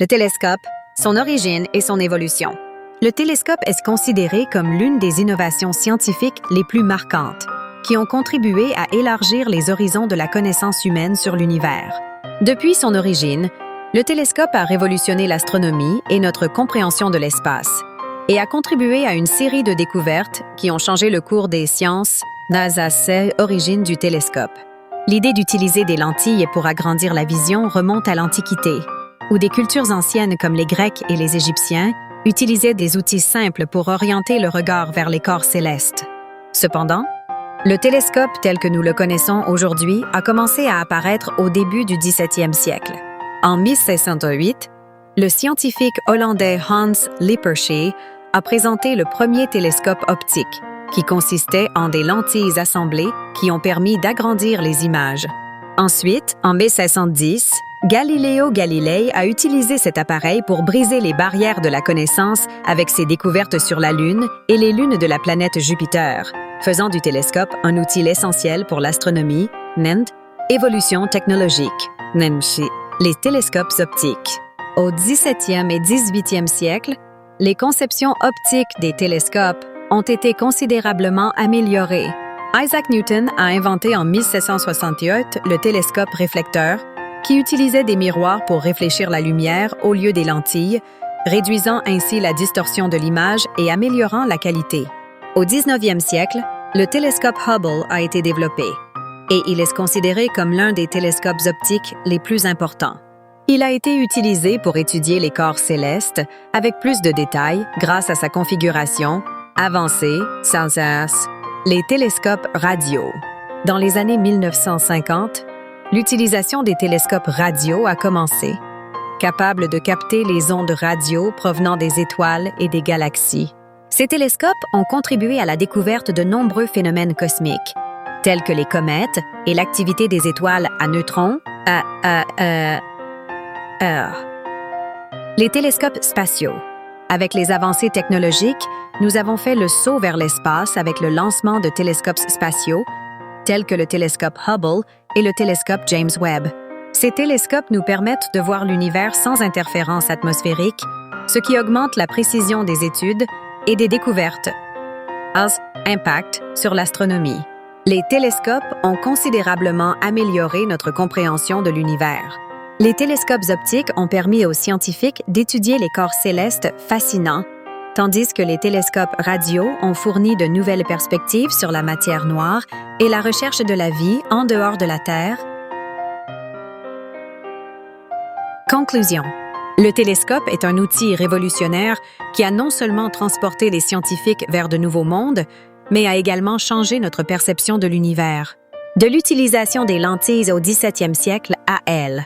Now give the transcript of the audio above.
Le télescope, son origine et son évolution. Le télescope est considéré comme l'une des innovations scientifiques les plus marquantes, qui ont contribué à élargir les horizons de la connaissance humaine sur l'univers. Depuis son origine, le télescope a révolutionné l'astronomie et notre compréhension de l'espace, et a contribué à une série de découvertes qui ont changé le cours des sciences grâce à cette origine du télescope. L'idée d'utiliser des lentilles pour agrandir la vision remonte à l'Antiquité, où des cultures anciennes comme les Grecs et les Égyptiens utilisaient des outils simples pour orienter le regard vers les corps célestes. Cependant, le télescope tel que nous le connaissons aujourd'hui a commencé à apparaître au début du XVIIe siècle. En 1608, le scientifique hollandais Hans Lippershey a présenté le premier télescope optique, qui consistait en des lentilles assemblées qui ont permis d'agrandir les images. Ensuite, en 1610, Galileo Galilei a utilisé cet appareil pour briser les barrières de la connaissance avec ses découvertes sur la Lune et les lunes de la planète Jupiter, faisant du télescope un outil essentiel pour l'astronomie, évolution technologique, les télescopes optiques. Au XVIIe et XVIIIe siècle, les conceptions optiques des télescopes ont été considérablement améliorées. Isaac Newton a inventé en 1768 le télescope réflecteur, qui utilisait des miroirs pour réfléchir la lumière au lieu des lentilles, réduisant ainsi la distorsion de l'image et améliorant la qualité. Au 19e siècle, le télescope Hubble a été développé, et il est considéré comme l'un des télescopes optiques les plus importants. Il a été utilisé pour étudier les corps célestes avec plus de détails grâce à sa configuration avancée, sans les télescopes radio. Dans les années 1950, l'utilisation des télescopes radio a commencé, capables de capter les ondes radio provenant des étoiles et des galaxies. Ces télescopes ont contribué à la découverte de nombreux phénomènes cosmiques, tels que les comètes et l'activité des étoiles à neutrons, Les télescopes spatiaux. Avec les avancées technologiques, nous avons fait le saut vers l'espace avec le lancement de télescopes spatiaux, tels que le télescope Hubble et le télescope James Webb. Ces télescopes nous permettent de voir l'univers sans interférence atmosphérique, ce qui augmente la précision des études et des découvertes. Impact sur l'astronomie. Les télescopes ont considérablement amélioré notre compréhension de l'univers. Les télescopes optiques ont permis aux scientifiques d'étudier les corps célestes fascinants, tandis que les télescopes radio ont fourni de nouvelles perspectives sur la matière noire et la recherche de la vie en dehors de la Terre. Conclusion. Le télescope est un outil révolutionnaire qui a non seulement transporté les scientifiques vers de nouveaux mondes, mais a également changé notre perception de l'univers. De l'utilisation des lentilles au XVIIe siècle à elle,